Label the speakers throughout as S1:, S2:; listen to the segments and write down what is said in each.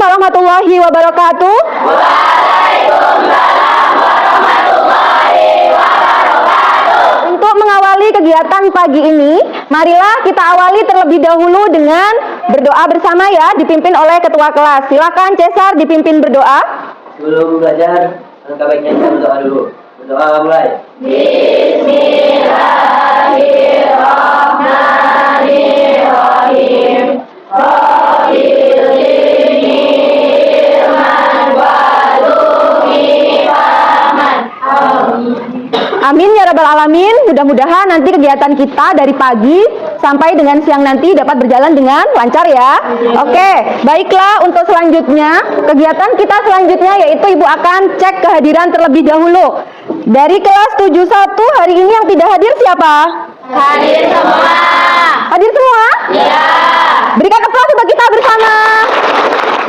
S1: warahmatullahi wabarakatuh. Untuk mengawali kegiatan pagi ini, marilah kita awali terlebih dahulu dengan berdoa bersama ya, dipimpin oleh ketua kelas. Silakan Cesar dipimpin berdoa.
S2: Sebelum belajar, alangkah baiknya kita berdoa dulu. Berdoa mulai. Bismillahirrahmanirrahim.
S1: Amin ya rabbal alamin. Mudah-mudahan nanti kegiatan kita dari pagi sampai dengan siang nanti dapat berjalan dengan lancar ya. Oke, baiklah, untuk selanjutnya, kegiatan kita selanjutnya yaitu Ibu akan cek kehadiran terlebih dahulu. Dari kelas 71 hari ini yang tidak hadir siapa?
S3: Hadir semua.
S1: Hadir semua?
S3: Ya.
S1: Berikan aplaus untuk kita bersama.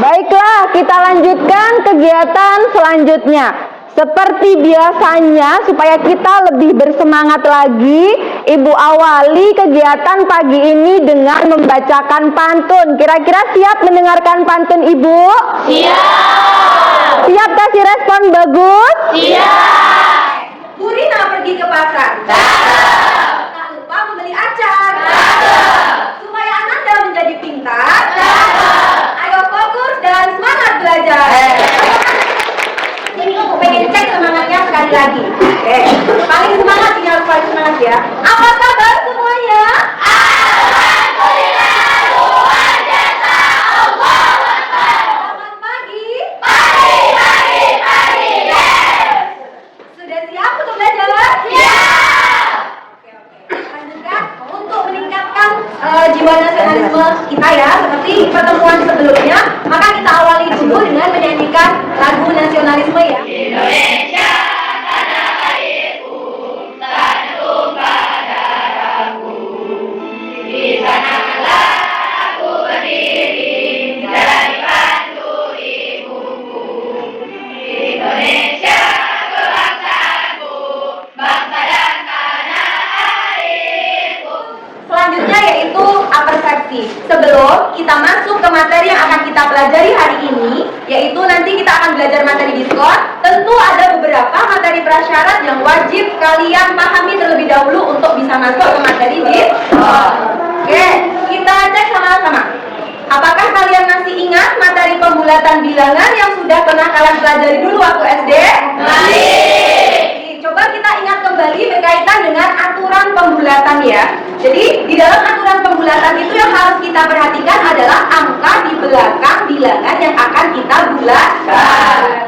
S1: Baiklah, kita lanjutkan kegiatan selanjutnya. Seperti biasanya, supaya kita lebih bersemangat lagi, Ibu awali kegiatan pagi ini dengan membacakan pantun. Kira-kira siap mendengarkan pantun Ibu?
S3: Siap.
S1: Siap kasih respon bagus?
S3: Siap.
S4: Bu Rina pergi ke pasar.
S3: Cakep.
S4: Tak lupa membeli acar.
S3: Cakep.
S4: Supaya Ananda menjadi pintar.
S3: Cakep.
S4: Ayo fokus dan semangat belajar. Ini aku pengen cek semangatnya sekali lagi. Oke. Paling semangat ini harus paling semangat ya. Apa kabar semuanya?
S3: Alhamdulillah luar biasa. Allahu Akbar.
S4: Selamat pagi.
S3: Pagi. Yes.
S4: Sudah siap untuk belajar?
S3: Siap.
S4: Oke. Lanjutkan untuk meningkatkan jiwa nasionalisme kita ya, seperti pertemuan sebelumnya, maka kita awali dulu dengan menyanyikan lagu nasionalisme ya.
S3: Indonesia tanah airku, tanah tumpah darahku. Di sanalah aku berdiri, jalani pandu ibuku. Indonesia kebangsaanku, bangsa dan tanah airku.
S4: Selanjutnya yaitu apersepsi. Sebelum kita masuk ke materi yang akan kita pelajari hari ini, yaitu nanti kita akan belajar materi diskon, tentu ada beberapa materi prasyarat yang wajib kalian pahami terlebih dahulu untuk bisa masuk ke materi diskon. Oke, kita cek sama-sama. Apakah kalian masih ingat materi pembulatan bilangan yang sudah pernah kalian pelajari dulu waktu SD?
S3: Masih.
S4: Coba kita ingat kembali berkaitan dengan aturan pembulatan ya. Jadi di dalam aturan pembulatan itu yang harus kita perhatikan adalah angka di belakang bilangan yang akan kita bulatkan.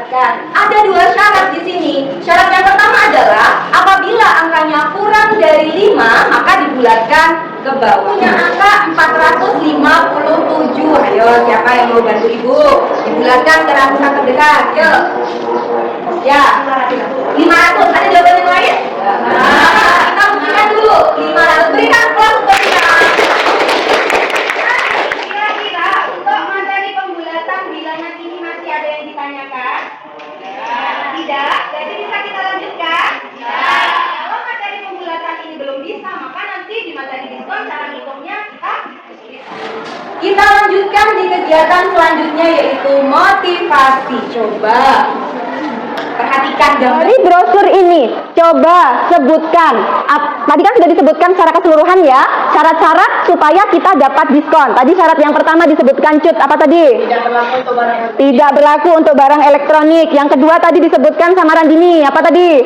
S4: Ada dua syarat di sini. Syarat yang pertama adalah apabila angkanya kurang dari 5 maka dibulatkan ke bawah. Punya angka 457. Ayo, siapa yang mau bantu Ibu? Dibulatkan ke ratusan terdekat. Yuk. Ya, 500. Ada jawaban yang lain? Kita buktikan dulu. 500. Berikan aplaus untuk kita. Kira-kira untuk materi pembulatan bilangan ini masih ada yang ditanyakan? Tidak? Jadi bisa kita lanjutkan? Kalau materi pembulatan ini belum bisa, maka nanti di materi diskon cara ngitungnya kita lanjutkan di kegiatan selanjutnya yaitu motivasi. Coba perhatikan gambar.
S1: Dari brosur ini, coba sebutkan. Tadi kan sudah disebutkan secara keseluruhan ya, syarat-syarat supaya kita dapat diskon. Tadi syarat yang pertama disebutkan cut, apa tadi? Tidak berlaku untuk barang elektronik. Yang kedua tadi disebutkan sama Randini, apa tadi?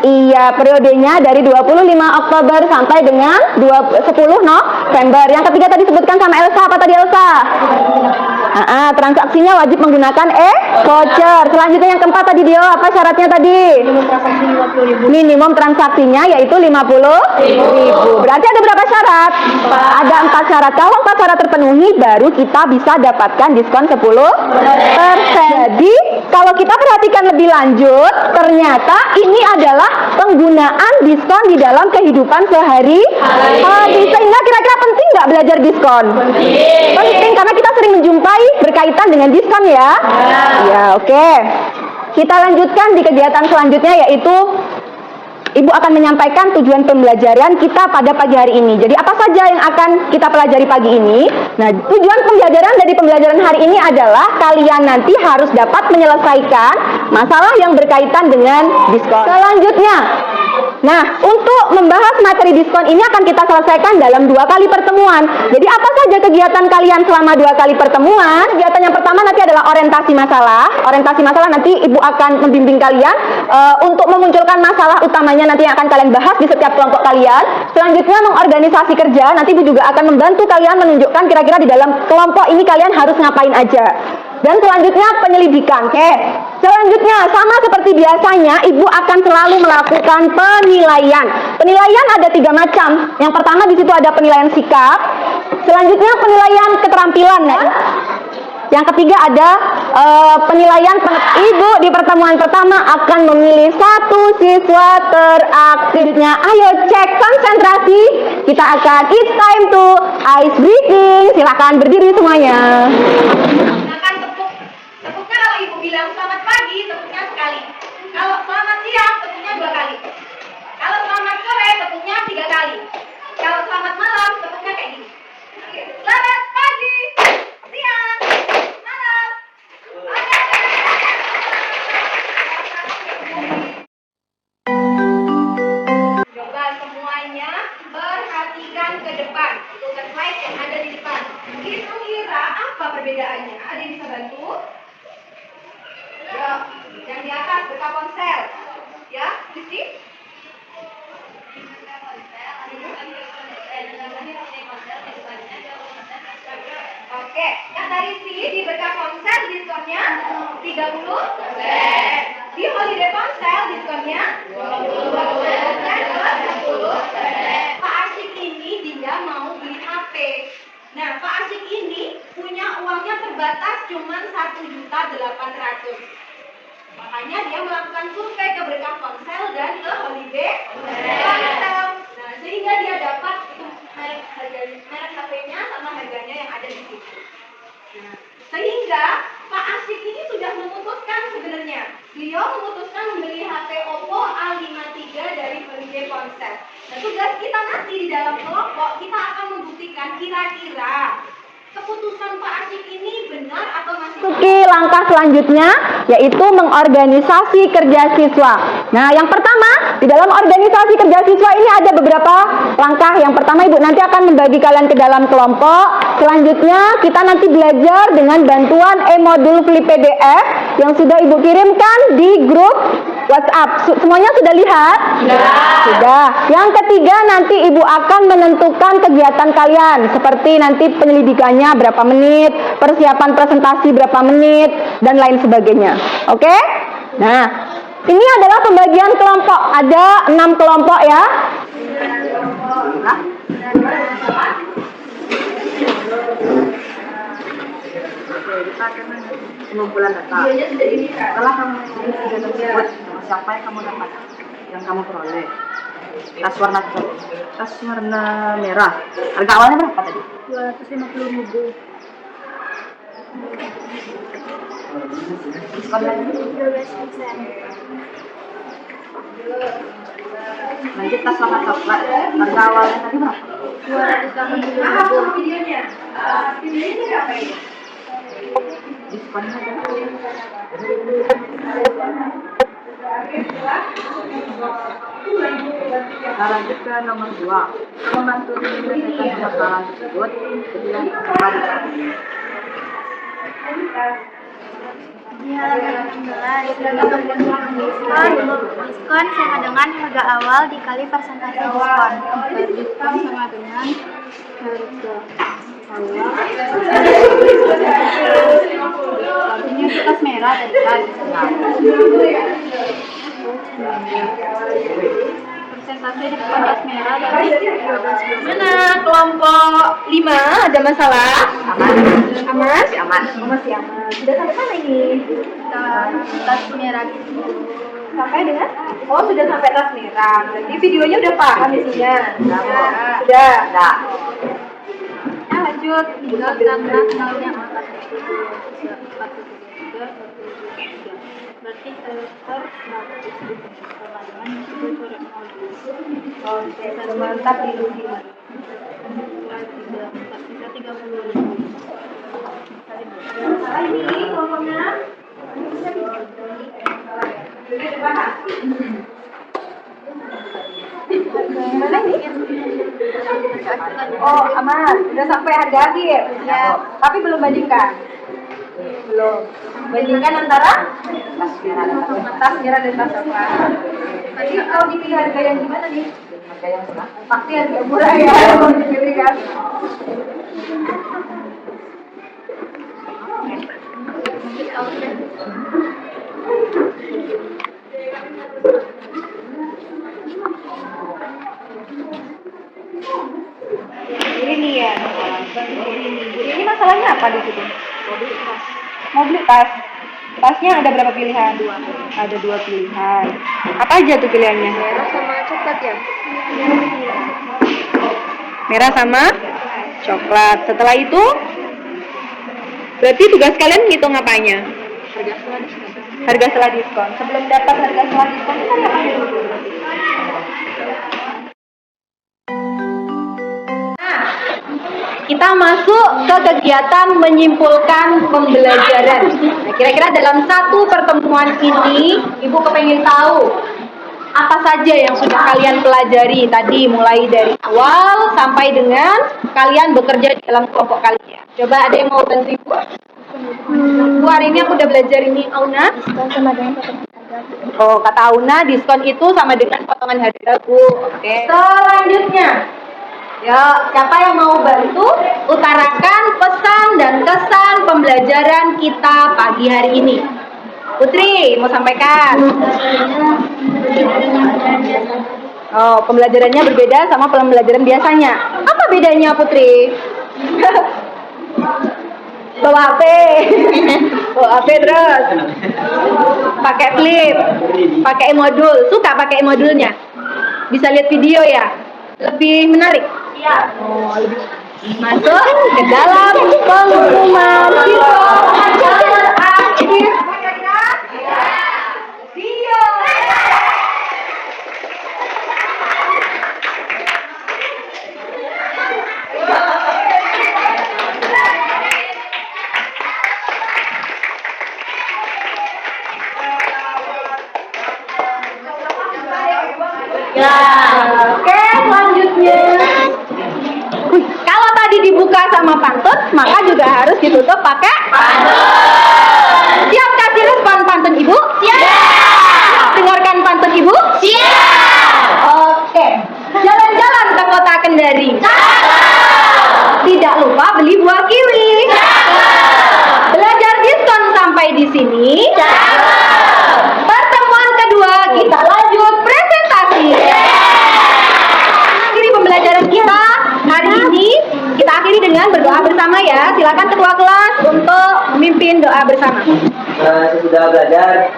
S1: Iya, periodenya dari 25 Oktober sampai dengan 10 November. Yang ketiga tadi disebutkan sama Elsa, apa tadi Elsa? Transaksinya wajib menggunakan voucher. Selanjutnya yang keempat tadi Dio, apa syaratnya tadi? Minimum transaksinya yaitu 50.000. Berarti ada berapa syarat? Ada 4 syarat. Kalau 4 syarat terpenuhi baru kita bisa dapatkan diskon 10%. Jadi kalau kita perhatikan lebih lanjut, ternyata ini adalah penggunaan diskon di dalam kehidupan sehari-hari. Sehingga kira-kira penting nggak belajar diskon? Penting, karena kita sering menjumpai berkaitan dengan diskon ya. Ya, oke. Kita lanjutkan di kegiatan selanjutnya yaitu Ibu akan menyampaikan tujuan pembelajaran kita pada pagi hari ini. Jadi apa saja yang akan kita pelajari pagi ini? Nah, tujuan pembelajaran dari pembelajaran hari ini adalah kalian nanti harus dapat menyelesaikan masalah yang berkaitan dengan diskon. Selanjutnya, nah, untuk membahas materi diskon ini akan kita selesaikan dalam 2 kali pertemuan. Jadi apa saja kegiatan kalian selama 2 kali pertemuan? Kegiatan yang pertama nanti adalah orientasi masalah. Orientasi masalah nanti Ibu akan membimbing kalian untuk memunculkan masalah utamanya nanti yang akan kalian bahas di setiap kelompok kalian. Selanjutnya mengorganisasi kerja. Nanti Ibu juga akan membantu kalian menunjukkan kira-kira di dalam kelompok ini kalian harus ngapain aja. Dan selanjutnya penyelidikan. Oke. Selanjutnya sama seperti biasanya Ibu akan selalu melakukan penilaian. Penilaian ada 3 macam. Yang pertama di situ ada penilaian sikap. Selanjutnya penilaian keterampilan. Nah, yang ketiga ada penilaian Ibu di pertemuan pertama akan memilih 1 siswa teraktifnya. Ayo cek konsentrasi. Kita akan it's time to ice breaking. Silakan berdiri semuanya.
S4: Silakan tepuknya kalau Ibu bilang selamat pagi, tepuknya sekali. Kalau selamat siang, tepuknya 2 kali. Kalau selamat sore, tepuknya 3 kali. Kalau selamat malam, tepuknya kayak gini. Oke. Selamat pagi, siang, malam. Oke. Coba semuanya perhatikan ke depan. Ke slide yang ada di depan. Kira-kira apa perbedaannya? Ada yang bisa bantu? Ya, yang di atas buka ponsel. Ya, Rizky? Oke, kata Rizky di berkah ponsel diskonnya 30%. Di holiday ponsel diskonnya 20%. Pak Asyik ini dia mau beli HP. Nah, Pak Asyik ini punya uangnya terbatas cuman 1.800.000. Makanya dia melakukan survei ke berkah ponsel dan ke holiday ponsel. Nah, sehingga dia dapat itu merek HP-nya sama harganya yang ada di situ. Nah, sehingga Pak Asyik ini sudah memutuskan sebenarnya. Beliau memutuskan membeli HP Oppo A53 dari holiday ponsel. Nah, tugas kita nanti di dalam kelompok kita akan membuktikan kira-kira keputusan Pak Asyik ini benar atau masih.
S1: Oke, langkah selanjutnya yaitu mengorganisasi kerja siswa. Nah, yang pertama di dalam organisasi kerja siswa ini ada beberapa langkah. Yang pertama Ibu nanti akan membagi kalian ke dalam kelompok. Selanjutnya kita nanti belajar dengan bantuan e-modul flip PDF yang sudah Ibu kirimkan di grup WhatsApp. Semuanya sudah lihat? Sudah. Yang ketiga nanti Ibu akan menentukan kegiatan kalian seperti nanti penyelidikannya berapa menit, persiapan presentasi berapa menit, dan lain sebagainya. Oke? Nah, ini adalah pembagian kelompok. Ada 6 kelompok ya.
S5: Pengumpulan data. Setelah kamu mengisi data tersebut, siapa yang kamu dapat, yang kamu peroleh. Tas warna merah. Harga awalnya berapa tadi? 250.000. Diskon lagi 12%. Lanjut tas warna coklat. Harga awalnya tadi berapa? 280.000.
S4: Videonya. Videonya berapa ini?
S5: Diskonnya berapa? Nah, lanjut ke nomor 2. Membantu menyelesaikan permasalahan tersebut dengan kembali.
S3: Di halaman 11, diskon sama dengan harga awal dikali persentase diskon. Diskon sama dengan harga awal. Artinya kertas merah tadi kan. Persentase di kertas merah dari 12%.
S4: Mana kelompok 5 ada masalah? Aman?
S5: Aman.
S4: Masih aman. Sudah sampai mana ini?
S3: Tas merah.
S4: Sampai dengan? Oh, sudah sampai tas merah. Berarti videonya udah paham isinya. Sudah.
S5: Nah,
S3: Lanjut, tinggal karena nolnya 4. berarti semester 100 sama dengan coret 0.
S5: Oke, mantap Ibu.
S3: Bisa 30.000.
S4: Ini kelompoknya.
S5: Gimana ini? Oh, aman. Udah sampai harga akhir. Ya. Tapi belum bandingkan. Belum.
S4: Bandingkan antara
S5: Tas merah dan tas coklat.
S4: tadi kalau dipilih harga yang gimana nih?
S5: Harga yang murah. Pasti harga murah ya. Mau dipilih kan? Ini ya. Ini masalahnya apa di situ? Mau beli tas. Tasnya ada berapa pilihan? Ada 2 pilihan. Apa aja tuh pilihannya?
S3: Merah sama coklat ya.
S5: Merah sama coklat. Setelah itu, berarti tugas kalian ngitung apanya? Harga setelah diskon. Sebelum dapat harga setelah diskon, kita apa dulu?
S4: Kita masuk ke kegiatan menyimpulkan pembelajaran. Nah, kira-kira dalam satu pertemuan ini, Ibu kepengen tahu apa saja yang sudah kalian pelajari tadi, mulai dari awal sampai dengan kalian bekerja di dalam kelompok kalian. Coba ada yang mau bantu Ibu? Bu, hari ini aku udah belajar ini, Auna. Oh, kata Auna, diskon itu sama dengan potongan harga, Bu. Oke. Selanjutnya, ya, siapa yang mau bantu utarakan pesan dan kesan pembelajaran kita pagi hari ini? Putri, mau sampaikan? Oh, pembelajarannya berbeda sama pembelajaran biasanya. Apa bedanya, Putri? Bawa HP. Bawa HP terus. Pakai flip. Pakai modul. Suka pakai modulnya? Bisa lihat video ya? Lebih menarik? Oh, lebih masuk ke dalam pengumuman akhir. Ya, oke, selanjutnya. Kalau tadi dibuka sama pantun, maka juga harus ditutup pakai pantun. Siap kasih respon pantun Ibu? Siap. Dengarkan pantun Ibu? Siap. Oke. Jalan-jalan ke kota Kendari. Tidak lupa beli buah kiwi. Belajar diskon sampai di sini. Pertemuan kedua kita lanjut presentasi. Akhiri pembelajaran kita hari ini, kita akhiri dengan berdoa bersama ya. Silakan ketua kelas untuk memimpin doa bersama.
S2: Sesudah belajar,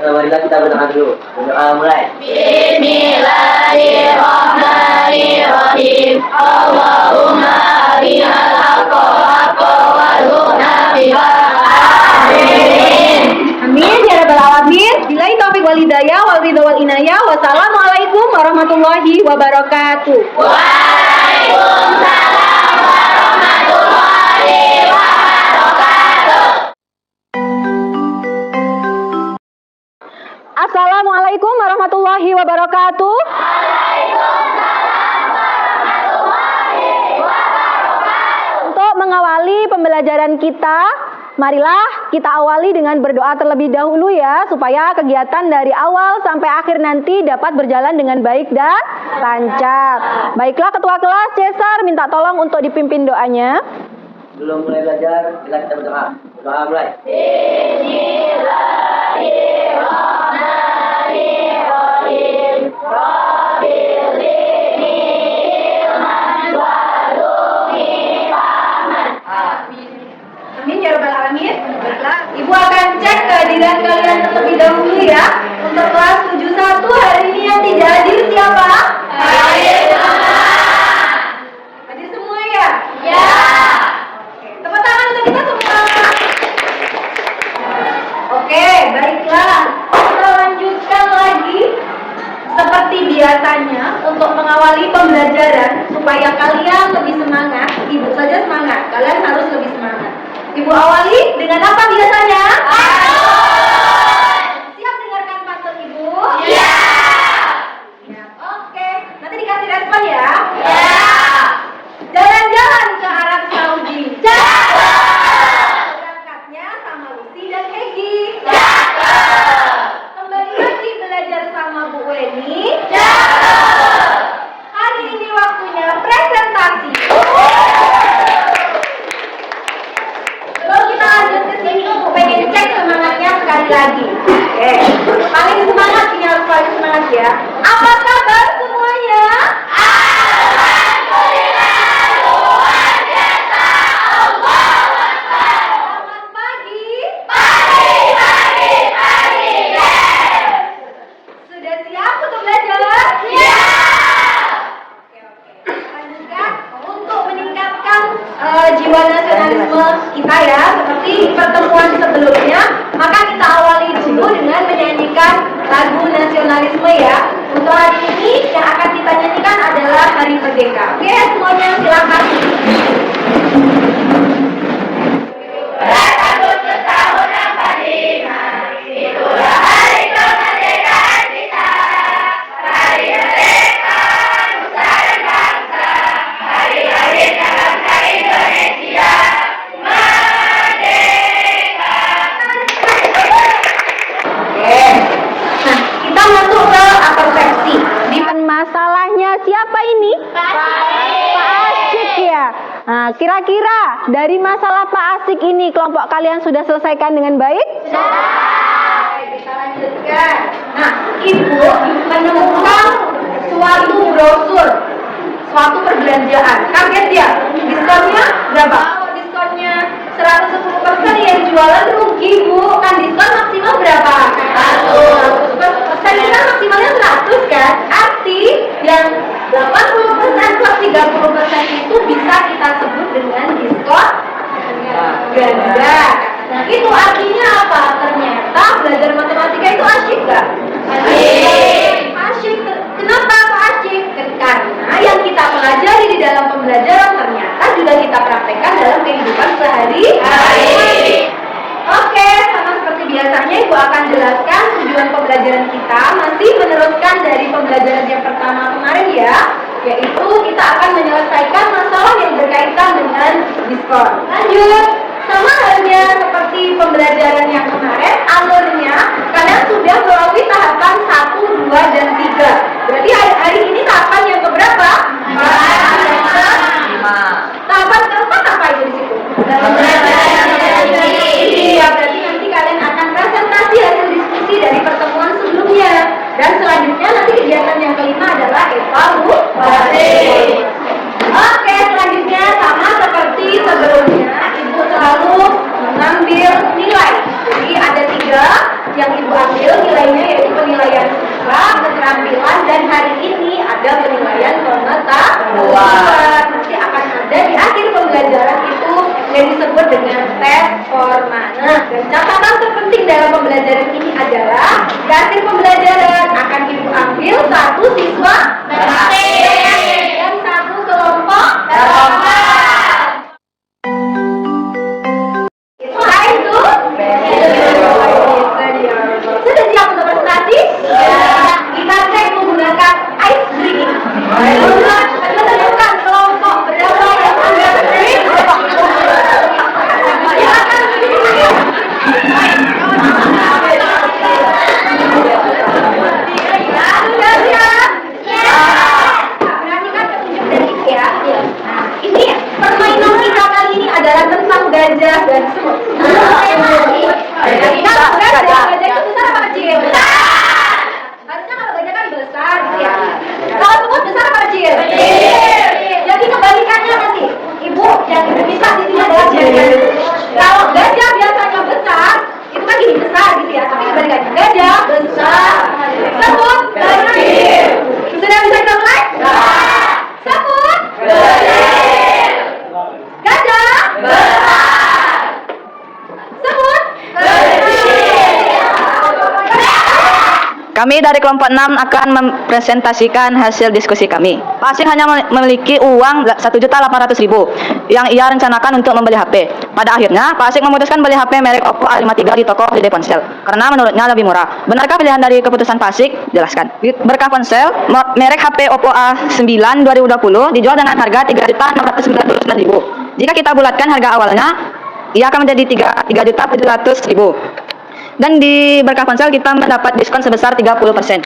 S2: marilah kita berdoa dulu. Berdoa mulai. Bismillahirrahmanirrahim. Allahumma arinal haqqa haqqan warzuqna ittiba'ah. Amin.
S4: Amin ya rabbal alamin. Billahi taufik wal hidayah wal ridha wal inayah. Wassalamualaikum warahmatullahi wabarakatuh.
S2: Waalaikumsalam warahmatullahi wabarakatuh.
S4: Assalamualaikum warahmatullahi wabarakatuh. Untuk mengawali pembelajaran kita, marilah kita awali dengan berdoa terlebih dahulu ya, supaya kegiatan dari awal sampai akhir nanti dapat berjalan dengan baik dan lancar. Baiklah ketua kelas Cesar, minta tolong untuk dipimpin doanya.
S2: Belum mulai belajar, bila kita berdoa. Berdoa mulai.
S4: Amin ya rabbal alamin. Baiklah, Ibu akan cek kehadiran kalian terlebih dahulu ya. Untuk kelas 71 hari ini yang tidak hadir siapa? Hadir semua. Hadir semua ya? Ya. Oke, tepuk tangan untuk kita semua. Oke, baiklah. supaya kalian lebih semangat, ibu saja semangat, kalian harus lebih semangat. Ibu awali dengan apa biasanya? Siap dengarkan pantun ibu? Iya. Ya, oke. Nanti dikasih respon ya? Iya. Jalan-jalan ke Arab Saudi. Berangkatnya sama Lucy dan Egy. Kembali lagi belajar sama Bu Weni. Hari ini waktunya presentasi. Sebelum kita lanjut ke sini, aku pengen cek semangatnya sekali lagi. Oke, paling semangat ini harus paling semangat ya. Apa kabar semuanya? Selamat pagi. Sudah siap untuk belajar? Oke. Lanjutkan untuk meningkatkan jiwa nasionalisme kita ya, seperti pertemuan sebelumnya, maka kita awali dulu dengan menyanyikan lagu nasionalisme ya. Untuk hari ini yang akan kita nyanyikan adalah Hari Merdeka. Oke, semuanya silakan. Nah, kita masuk ke persepsi.
S1: Dan masalahnya siapa ini? Pak Asyik ya. Nah, kira-kira dari masalah Pak Asyik ini kelompok kalian sudah selesaikan dengan baik?
S4: Kita lanjutkan. Nah, ibu menemukan suatu brosur, suatu perbelanjaan. Kaget ya? Diskonnya berapa? Oh, diskonnya 110% yang jualan rugi bu. Kan diskon maksimal berapa? 100%. Kita maksimalnya 100 kan? Arti yang 80% plus 30% itu bisa kita sebut dengan diskon ganda. Nah, itu artinya apa? Ternyata belajar matematika itu asyik gak? Asyik. Kenapa kok asyik? Karena yang kita pelajari di dalam pembelajaran ternyata juga kita praktekkan dalam kehidupan sehari-hari. Oke, sama seperti biasanya Ibu akan jelaskan tujuan pembelajaran kita, masih meneruskan dari pembelajaran yang pertama kemarin ya, yaitu kita akan menyelesaikan masalah yang berkaitan dengan diskon. Lanjut. Sama halnya seperti pembelajaran yang kemarin, alurnya kalian sudah melalui tahapan 1, 2, dan 3. Berarti hari ini tahapan yang keberapa? 5. Tahapan keempat apa itu di situ? Iya, berarti nanti kalian akan presentasi hasil diskusi dari pertemuan sebelumnya. Dan selanjutnya nanti kegiatan yang kelima adalah evaluasi. Oke, selanjutnya sama seperti sebelumnya, Ibu selalu mengambil nilai. Jadi ada 3 yang Ibu ambil nilainya, yaitu penilaian siswa, keterampilan, dan hari ini ada penilaian pengetahuan. Nanti akan ada di akhir pembelajaran itu yang disebut dengan tes formal. Nah, dan catatan terpenting dalam pembelajaran ini adalah di akhir pembelajaran akan Ibu ambil 1 siswa dan 1 kelompok itu sudah siap untuk presentasi? Kita cek menggunakan ice cream. Kita tentukan kelompok berapa yang Anda beri. Silakan. Sudah siap? Perhatikan petunjuk dari Ibu ya. Nah, ini
S1: Kami dari kelompok 6 akan mempresentasikan hasil diskusi kami. Pak Asik hanya memiliki uang 1.800.000 yang ia rencanakan untuk membeli HP. Pada akhirnya, Pak Asik memutuskan beli HP merek Oppo A53 di toko Holiday Ponsel karena menurutnya lebih murah. Benarkah pilihan dari keputusan Pak Asik? Jelaskan. Berkah ponsel, merek HP Oppo A9 2020 dijual dengan harga 3.699.000. Jika kita bulatkan harga awalnya, ia akan menjadi 3.700.000. Dan di Berkah Ponsel kita mendapat diskon sebesar 30%.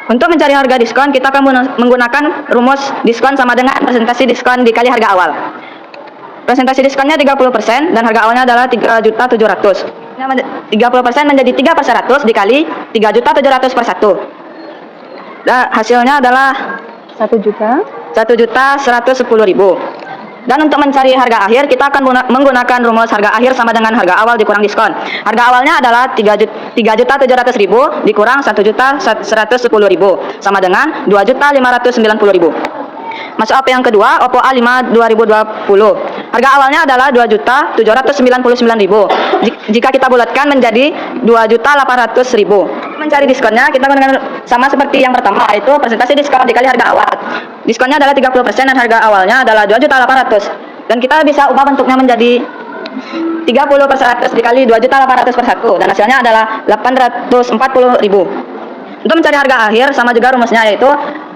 S1: Untuk mencari harga diskon, kita akan menggunakan rumus diskon sama dengan presentasi diskon dikali harga awal. Presentasi diskonnya 30% dan harga awalnya adalah 3.700.000. 30% menjadi 3/100 dikali 3.700 per 1. Dan hasilnya adalah 1.110.000. Dan untuk mencari harga akhir, kita akan menggunakan rumus harga akhir sama dengan harga awal dikurang diskon. Harga awalnya adalah 3.700.000 dikurang 1.110.000 sama dengan 2.590.000. Masuk HP yang kedua, Oppo A5 2020. Harga awalnya adalah 2.799.000. Jika kita bulatkan menjadi 2.800.000. Mencari diskonnya, kita menggunakan sama seperti yang pertama, yaitu presentasi diskon dikali harga awal. Diskonnya adalah 30% dan harga awalnya adalah 2.800.000. Dan kita bisa ubah bentuknya menjadi 30% dikali 2.800 per 1. Dan hasilnya adalah 840.000. Untuk mencari harga akhir, sama juga rumusnya, yaitu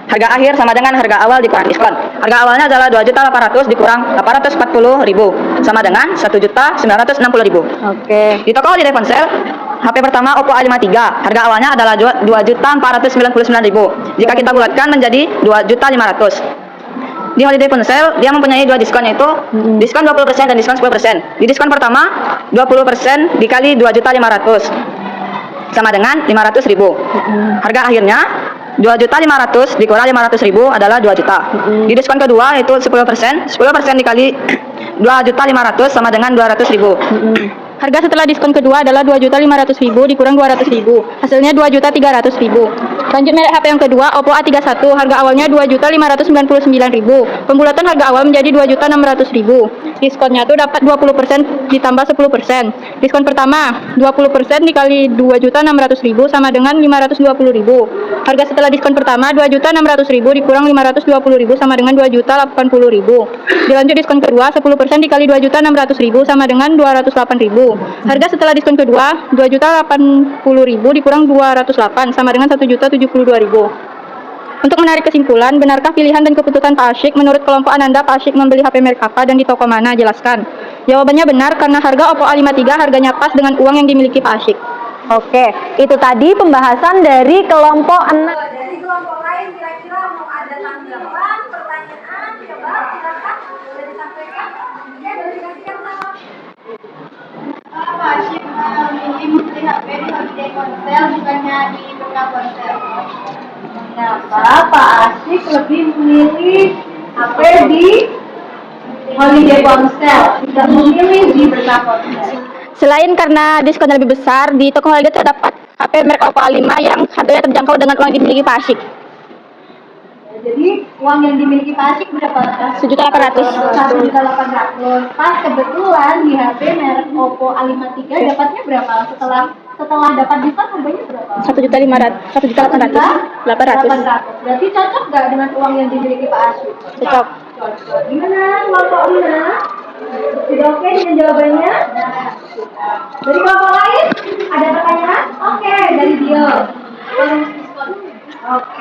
S1: harga akhir sama dengan harga awal dikurang diskon. Harga awalnya adalah 2.800.000 dikurang 840.000 sama dengan 1.960.000. Oke.
S2: Di toko Holiday Ponsel, HP pertama Oppo A53, harga awalnya adalah 2.499.000. Jika kita bulatkan menjadi 2.500.000. Di Holiday Ponsel, dia mempunyai dua diskon, yaitu diskon 20% dan diskon 10%. Di diskon pertama, 20% dikali 2.500.000 sama dengan 500.000. Harga akhirnya 2.500.000 dikurang 500.000 adalah 2 juta. Di diskon kedua yaitu 10% dikali 2.500.000 sama dengan 200.000.
S5: Harga setelah diskon kedua adalah 2.500.000 dikurang 200.000. Hasilnya 2.300.000. Lanjut merek HP yang kedua, Oppo A31. Harga awalnya 2.599.000. Pembulatan harga awal menjadi 2.600.000. Diskonnya tuh dapat 20% ditambah 10%. Diskon pertama 20% dikali 2.600.000 sama dengan 520.000. Harga setelah diskon pertama 2.600.000 dikurang 520.000 sama dengan 2.080.000. Dilanjut diskon kedua 10% dikali 2.600.000 sama dengan 208.000. Harga setelah diskon kedua 2.080.000 dikurang 208 sama dengan 1.072.000. Untuk menarik kesimpulan, benarkah pilihan dan keputusan Pak Asik? Menurut kelompok Ananda, Pak Asik membeli HP merek apa dan di toko mana? Jelaskan. Jawabannya benar karena harga Oppo A53 harganya pas dengan uang yang dimiliki Pak Asik.
S1: Oke, itu tadi pembahasan dari kelompok 6.
S4: Dari kelompok lain kira-kira mau ada tanggapan, pertanyaan, coba silakan boleh disampaikan. Ya, boleh dikasihkan sama.
S3: Pak Asik memilih membeli HP di Holiday Ponsel bukannya di Berkah Ponsel.
S4: Kenapa Pak Asik lebih memilih HP di Holiday Ponsel, tidak memilih di Berkah Ponsel?
S5: Selain karena diskon lebih besar, di toko Holiday terdapat HP merek Oppo A5 yang harganya terjangkau dengan uang yang dimiliki Pak Asik.
S3: Jadi uang yang dimiliki Pak Asik berapa?
S5: 1.800.000.
S3: 1.800.000. Pas kebetulan di HP merek Oppo A53 dapatnya berapa? Setelah dapat diskon harganya berapa?
S5: 1.800.000.
S3: Berarti cocok nggak dengan uang yang dimiliki Pak Asik?
S5: Cocok.
S3: Cocok. Gimana kelompok Lina? Sudah oke dengan jawabannya? Dari kelompok lain ada pertanyaan? Oke, dari dia. Oke.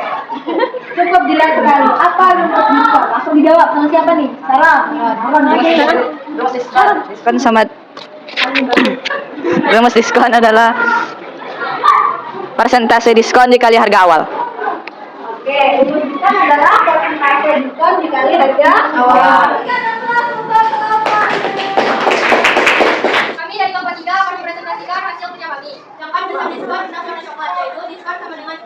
S3: Cukup jelas sekali. Apa rumus diskon? Langsung dijawab sama siapa nih? Sarah.
S1: Diskon sama rumus diskon adalah persentase diskon dikali harga awal.
S3: Oke, rumus diskon adalah persentase diskon dikali harga awal.
S4: Kami dari kelompok 3 akan mempresentasikan hasil kerja kami. Yang kami bersama diskon tentang warna coklat, yaitu diskon sama dengan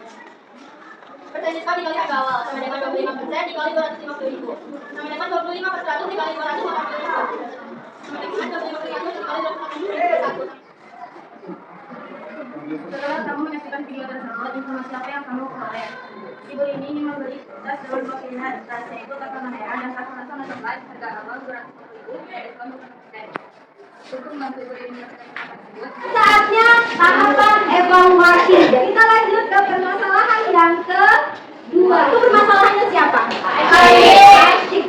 S4: persen diskon dikali harga awal sama dengan 25% dikali 250.000 sama dengan 25% dikali 280.000 sama dengan 25% dikali 280.000. Setelah kamu menyaksikan video tersebut, informasi apa yang kamu peroleh? Ibu ini ingin membeli tas daun dua pilihan, tas yaitu tas warna merah dan tas warna coklat, harga awal 250.000, diskon 20%. Untuk membantu ibu ini menyelesaikan tersebut, saatnya tahapan evaluasi.
S3: evaluasi. Jadi kita lanjut ke permasalahan yang kedua. Itu permasalahannya siapa? Asyik.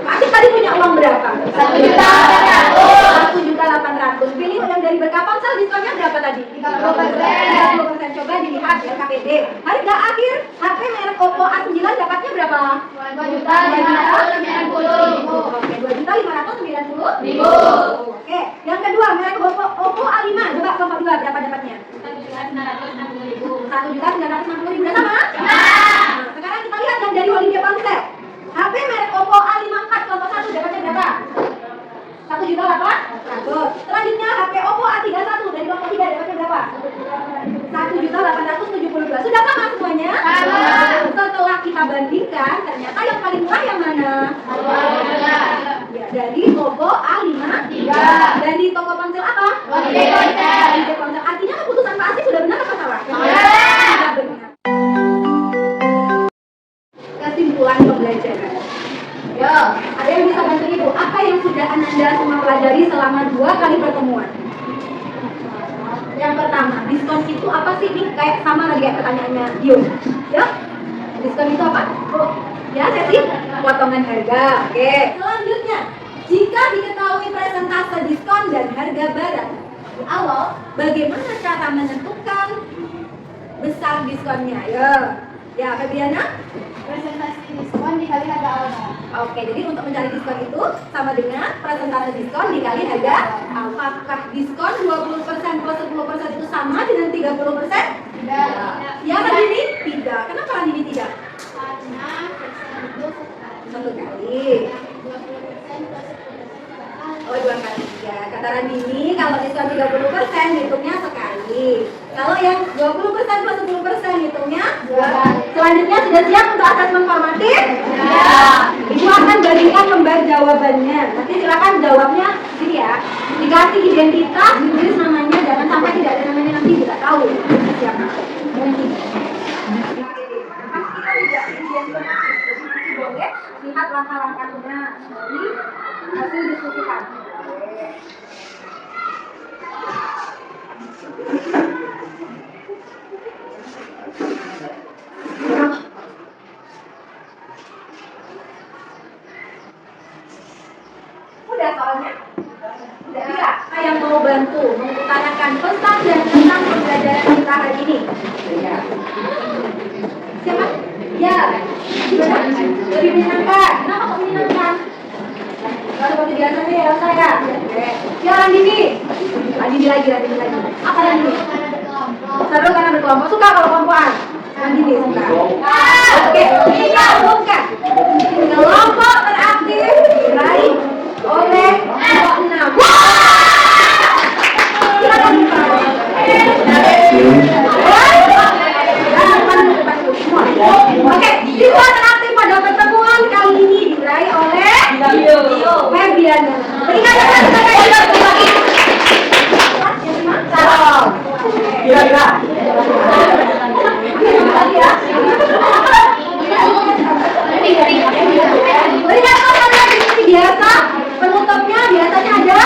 S3: Asyik tadi punya uang berapa? 1.800.000. Pilih yang dari berkaponsel, diskonnya berapa tadi? 30%. Coba dilihat ya KPD. Harga akhir HP merek Oppo A9 dapatnya berapa? 2.590.000. Oke, 2.590.000. Oke, yang kedua merek Oppo A5. Coba kelompok 2 berapa dapatnya? 1.960.000. Udah sama? Nah, sekarang kita lihat yang dari Walidia Ponsel. HP merek Oppo A54 kelompok 1 dapatnya berapa? 1.800.000. Selanjutnya HP Oppo A31 dari kelompok 3 dapatnya berapa? 1.872.000. Sudah sama semuanya? Setelah kita bandingkan, ternyata yang paling murah yang mana? Ya, dari Oppo A53. Dari toko ponsel apa? Walidia Ponsel. Artinya keputusan Pak Asih sudah benar apa salah? Sudah benar. Kesimpulan pembelajaran. Yo, ada yang bisa bantu Ibu? Apa yang sudah Ananda semua pelajari selama 2 kali pertemuan? Yang pertama, diskon itu apa sih? Ini kayak sama lagi kayak pertanyaannya Dio. Ya, diskon itu apa? Ya, sesi potongan harga. Oke. Selanjutnya, jika diketahui persentase diskon dan harga barang di awal, bagaimana cara menentukan besar diskonnya? Ya, Febriana?
S5: Presentasi diskon dikali harga awalnya.
S3: Oke, jadi untuk mencari diskon itu sama dengan persentase diskon dikali harga. Apakah diskon 20% plus 10% itu sama dengan 30%?
S5: Tidak.
S3: Ya, Radini? Tidak. Kenapa Radini tidak?
S5: Karena persen itu
S3: Satu kali.
S5: 20% plus 10%.
S3: Oh, 2 kali. Ya, kata Radini, kalau diskon 30% hitungnya sekali. Kalau yang 20% plus 10% hitungnya 2 kali. Selanjutnya sudah siap untuk asesmen formatif? Ya. Ibu akan bandingkan lembar jawabannya. Nanti silakan jawabnya sini ya. Dikasih identitas, ditulis namanya, jangan sampai tidak ada namanya nanti tidak tahu siapa. Mungkin. Kita tidak identitas, jadi masih boleh lihat langkah-langkahnya dari hasil diskusi kami. Udah soalnya? Udah bisa? Saya mau bantu mengutarakan pesan dan tentang pembelajaran kita hari ini. Siapa? Ya. Gimana? Lebih menyenangkan. Kenapa kok menyenangkan? Kalau seperti biasanya ya saya. Ya Randini. Randini lagi. Apa Randini? Seru karena berkelompok. Suka kalau kelompokan? Randini suka. Oke, kita umumkan. Kelompok teraktif diraih oleh kelompok 6. Silakan. Oke, siswa teraktif pada pertemuan kali ini diraih oleh Febriana. Berikan tepuk tangan kita lagi. Salam. Kira-kira. Berikan tepuk tangan seperti biasa. Penutupnya biasanya ada.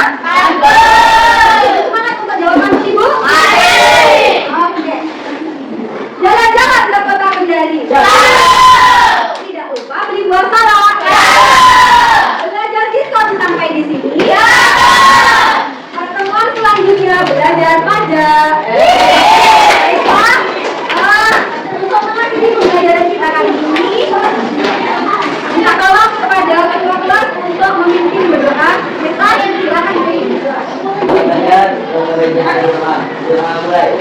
S3: Semangat untuk jawaban Ibu. Oke. Jalan-jalan ke kota Kendari. Tidak lupa beli buah salak. Belajar diskon sampai di sini. Pertemuan selanjutnya belajar pajak. Untuk mengakhiri pembelajaran kita kali ini, minta tolong kepada ketua kelas untuk memimpin berdoa. Kita silakan
S6: Belajar, mulai.